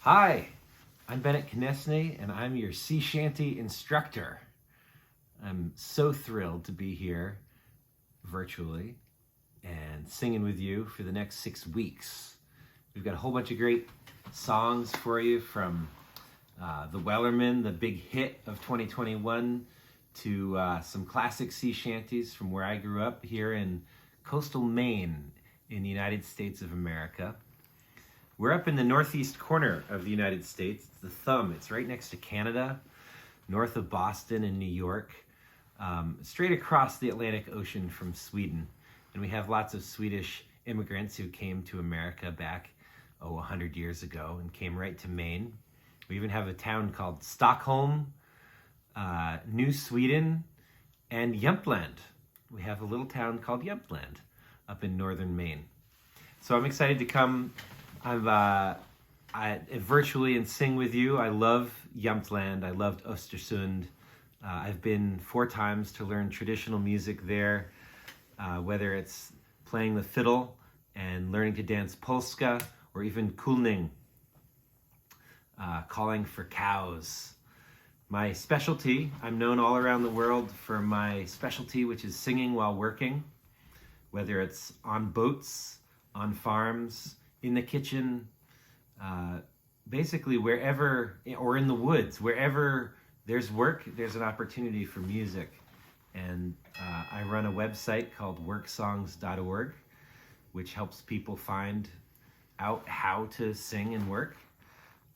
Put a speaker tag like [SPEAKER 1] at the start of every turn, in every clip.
[SPEAKER 1] Hi, I'm Bennett Knesney, and I'm your sea shanty instructor. I'm so thrilled to be here virtually and singing with you for the next 6 weeks. We've got a whole bunch of great songs for you, from the Wellerman, the big hit of 2021, to some classic sea shanties from where I grew up here in coastal Maine in the United States of America. We're up in the northeast corner of the United States. It's the thumb. It's right next to Canada, north of Boston and New York, straight across the Atlantic Ocean from Sweden. And we have lots of Swedish immigrants who came to America back, 100 years ago, and came right to Maine. We even have a town called Stockholm, New Sweden, and Jämtland. We have a little town called Jämtland up in northern Maine. So I'm excited to come virtually and sing with you. I love Jämtland. I loved Östersund. I've been 4 times to learn traditional music there, whether it's playing the fiddle and learning to dance polska, or even kulning, calling for cows. My specialty, I'm known all around the world for my specialty, which is singing while working, whether it's on boats, on farms, in the kitchen, basically wherever, or in the woods, wherever there's work, there's an opportunity for music. And I run a website called worksongs.org, which helps people find out how to sing and work.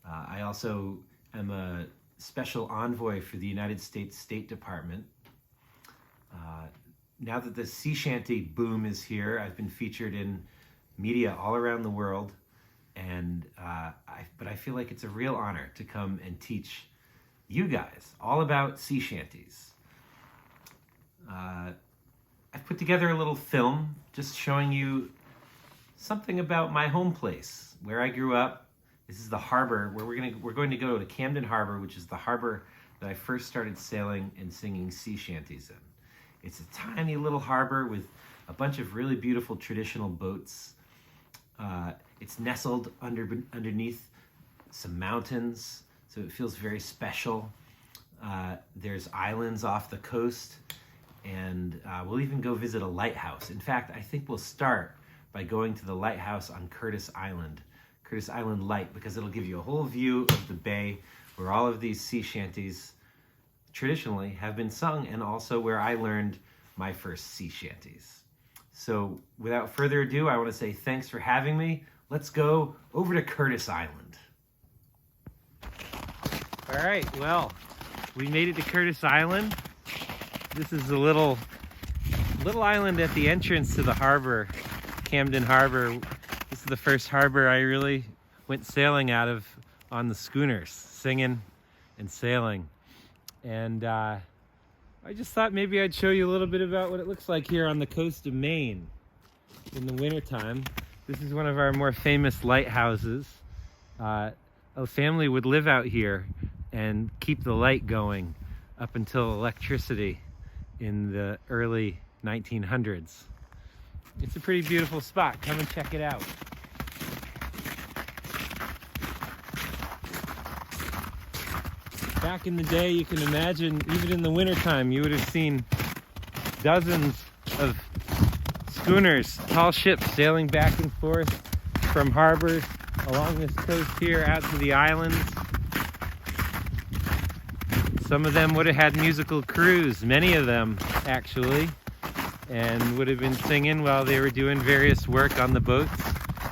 [SPEAKER 1] I also am a special envoy for the United States State Department. Now that the sea shanty boom is here, I've been featured in media all around the world, and but I feel like it's a real honor to come and teach you guys all about sea shanties. I've put together a little film just showing you something about my home place, where I grew up. This is the harbor where we're going to go to Camden Harbor, which is the harbor that I first started sailing and singing sea shanties in. It's a tiny little harbor with a bunch of really beautiful traditional boats. It's nestled underneath some mountains, so it feels very special. There's islands off the coast, and we'll even go visit a lighthouse. In fact, I think we'll start by going to the lighthouse on Curtis Island Light, because it'll give you a whole view of the bay where all of these sea shanties traditionally have been sung, and also where I learned my first sea shanties. So without further ado, I want to say thanks for having me. Let's go over to Curtis Island. All right, well, we made it to Curtis Island. This is a little island at the entrance to the harbor, Camden Harbor. This is the first harbor I really went sailing out of on the schooners, singing and sailing. And I just thought maybe I'd show you a little bit about what it looks like here on the coast of Maine in the wintertime. This is one of our more famous lighthouses. A family would live out here and keep the light going up until electricity in the early 1900s. It's a pretty beautiful spot. Come and check it out. Back in the day, you can imagine, even in the wintertime, you would have seen dozens of schooners, tall ships, sailing back and forth from harbors along this coast here out to the islands. Some of them would have had musical crews, many of them actually, and would have been singing while they were doing various work on the boats,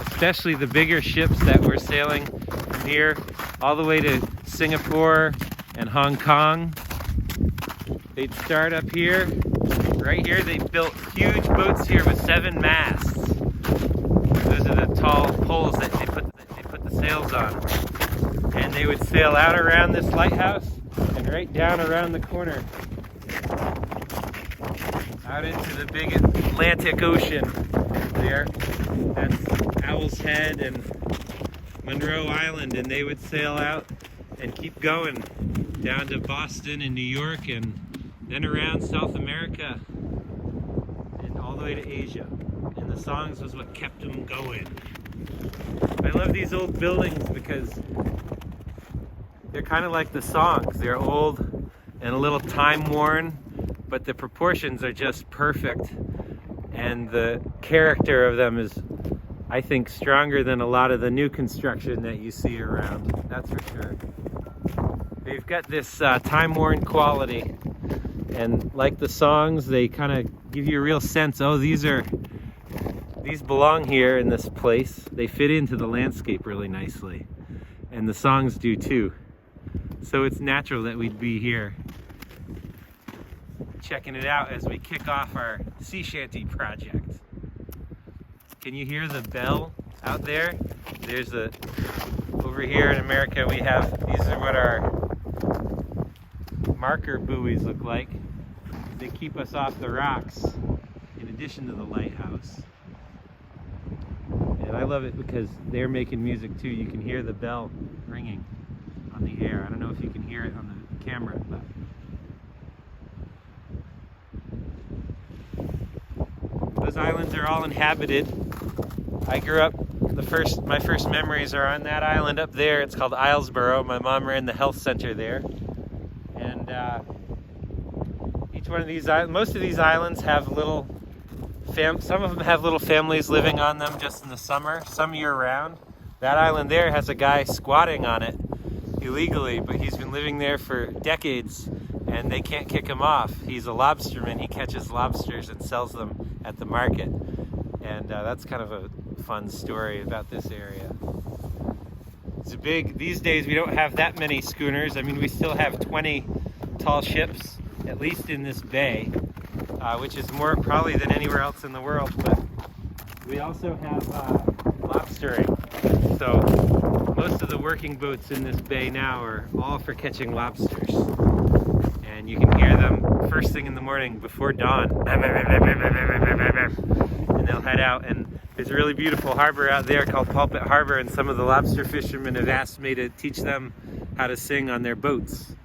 [SPEAKER 1] especially the bigger ships that were sailing from here all the way to Singapore and Hong Kong. They'd start up here. Right here, they built huge boats here with 7 masts. Those are the tall poles that they put the sails on. And they would sail out around this lighthouse and right down around the corner, out into the big Atlantic Ocean there. That's Owl's Head and Monroe Island, and they would sail out and keep going down to Boston and New York, and then around South America and all the way to Asia. And the songs was what kept them going. I love these old buildings because they're kind of like the songs. They're old and a little time-worn, but the proportions are just perfect. And the character of them is, I think, stronger than a lot of the new construction that you see around. That's for sure. They've got this time-worn quality. And like the songs, they kind of give you a real sense, oh, these belong here in this place. They fit into the landscape really nicely. And the songs do too. So it's natural that we'd be here checking it out as we kick off our sea shanty project. Can you hear the bell out there? Over here in America we have, these are what our marker buoys look like. They keep us off the rocks in addition to the lighthouse. And I love it because they're making music too. You can hear the bell ringing on the air. I don't know if you can hear it on the camera, but those islands are all inhabited. I grew up, my first memories are on that island up there. It's called Islesboro. My mom ran the health center there. And each one of these islands, most of these islands have little, some of them have little families living on them just in the summer, some year round. That island there has a guy squatting on it illegally, but he's been living there for decades and they can't kick him off. He's a lobsterman. He catches lobsters and sells them at the market. And that's kind of a fun story about this area. It's big. These days we don't have that many schooners. I mean, we still have 20 tall ships, at least in this bay, which is more probably than anywhere else in the world. But we also have lobstering. So most of the working boats in this bay now are all for catching lobsters. And you can hear them first thing in the morning before dawn. And they'll head out. And there's a really beautiful harbor out there called Pulpit Harbor, and some of the lobster fishermen have asked me to teach them how to sing on their boats.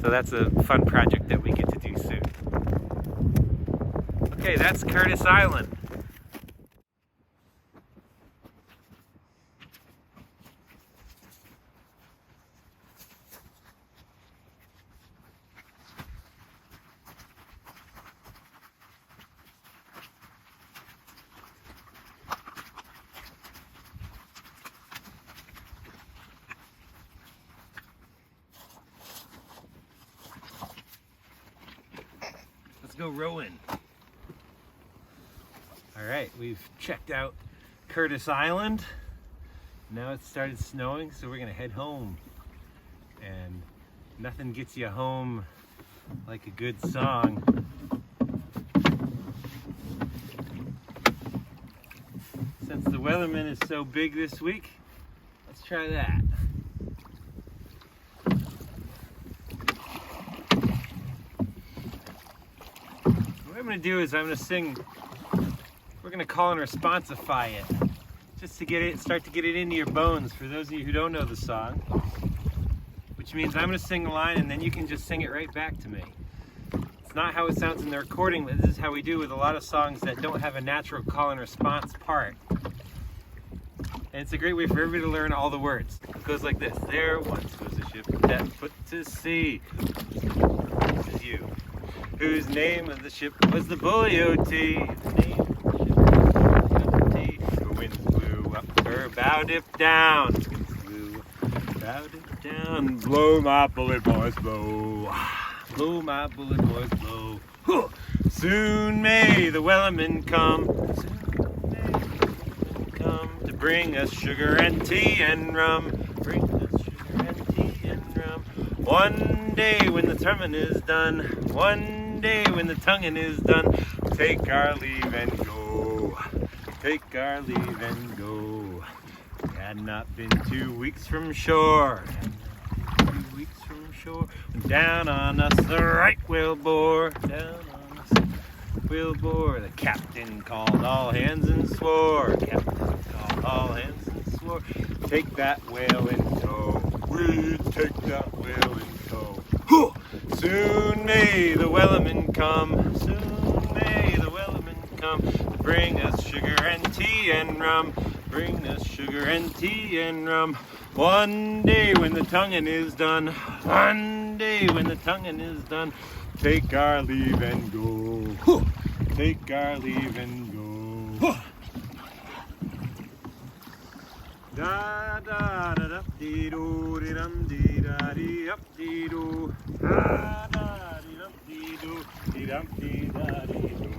[SPEAKER 1] So that's a fun project that we get to do soon. Okay, that's Curtis Island. Go rowing. All right, we've checked out Curtis Island. Now it's started snowing, so we're gonna head home. And nothing gets you home like a good song. Since the Wellerman is so big this week, let's try that. What I'm going to do is I'm going to sing, we're going to call and responsify it, just to get it, start to get it into your bones for those of you who don't know the song, which means I'm going to sing a line and then you can just sing it right back to me. It's not how it sounds in the recording, but this is how we do with a lot of songs that don't have a natural call and response part. And it's a great way for everybody to learn all the words. It goes like this. There once was a ship that put to sea. This is you. Whose name of the ship was the Bully O.T. The name of the ship was the Bully O.T. The wind blew up her bow, dip down. The wind blew up, bow, dip down. Blow my bullet boys, blow. Blow my bullet boys, blow. Huh. Soon may the Wellerman come. Soon may the Wellerman come to bring us sugar and tea and rum. Bring us sugar and tea and rum. One day when the tumming is done. One day when the tonguing is done, take our leave and go. Take our leave and go. We had not been 2 weeks from shore. When down on us the right whale bore. Down on us the whale bore. The captain called all hands and swore. Captain called all hands and swore. Take that whale in tow. We take that whale in tow. Huh! Soon may the Wellerman come. Soon may the Wellerman come to bring us sugar and tea and rum. Bring us sugar and tea and rum. One day when the tonguing is done, one day when the tonguing is done, take our leave and go. Take our leave and go. Da da da da dee do dee dum dee da dee up dee do. Da da dee dum dee do dee dum dee da dee do.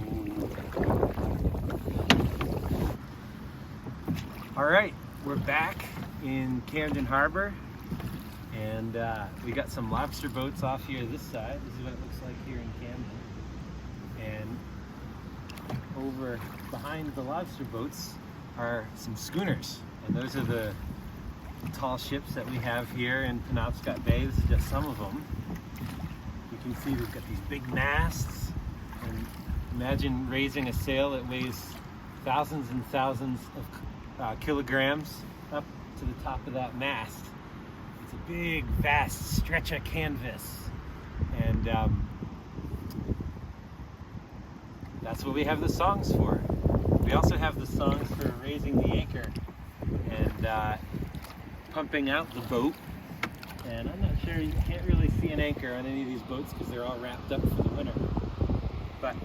[SPEAKER 1] All right, we're back in Camden Harbor, and we got some lobster boats off here this side. This is what it looks like here in Camden. And over behind the lobster boats are some schooners, and those are the tall ships that we have here in Penobscot Bay. This is just some of them. You can see they've got these big masts, and imagine raising a sail that weighs thousands and thousands of kilograms up to the top of that mast. It's a big, vast stretch of canvas, and that's what we have the songs for. We also have the songs for raising the anchor and pumping out the boat. And I'm not sure, you can't really see an anchor on any of these boats because they're all wrapped up for the winter. But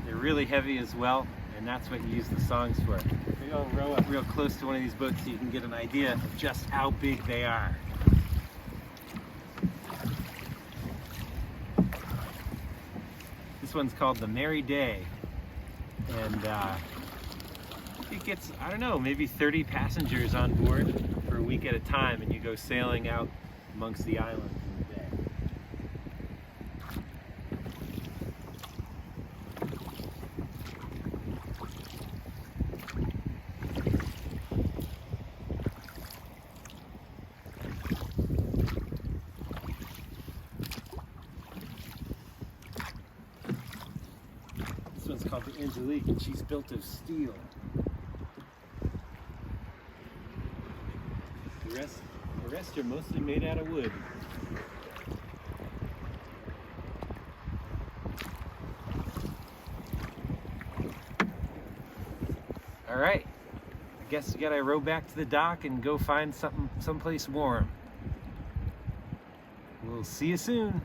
[SPEAKER 1] they're really heavy as well, and that's what you use the songs for. Maybe I'll row up real close to one of these boats so you can get an idea of just how big they are. This one's called the Merry Day, and it gets, I don't know, maybe 30 passengers on board for a week at a time, and you go sailing out amongst the islands in the day. This one's called the Angelique, and she's built of steel. The rest are mostly made out of wood. All right, I guess we gotta row back to the dock and go find someplace warm. We'll see you soon.